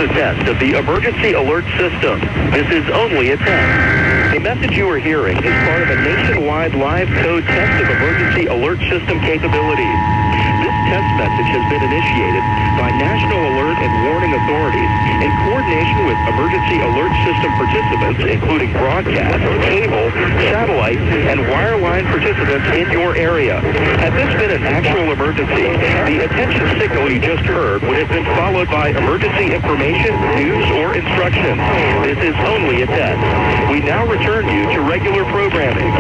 a test of the emergency alert system. This is only a test. The message you are hearing is part of a nationwide live code test of emergency alert system capabilities. This test message has been initiated by National Alert and Warning Authorities in coordination with emergency alert system participants, including broadcast, cable, satellite, and wireline participants in your area. Had this been an actual emergency, the attention signal you just heard would have been followed by emergency information, news, or instructions. This is only a test. We now return you to regular programming.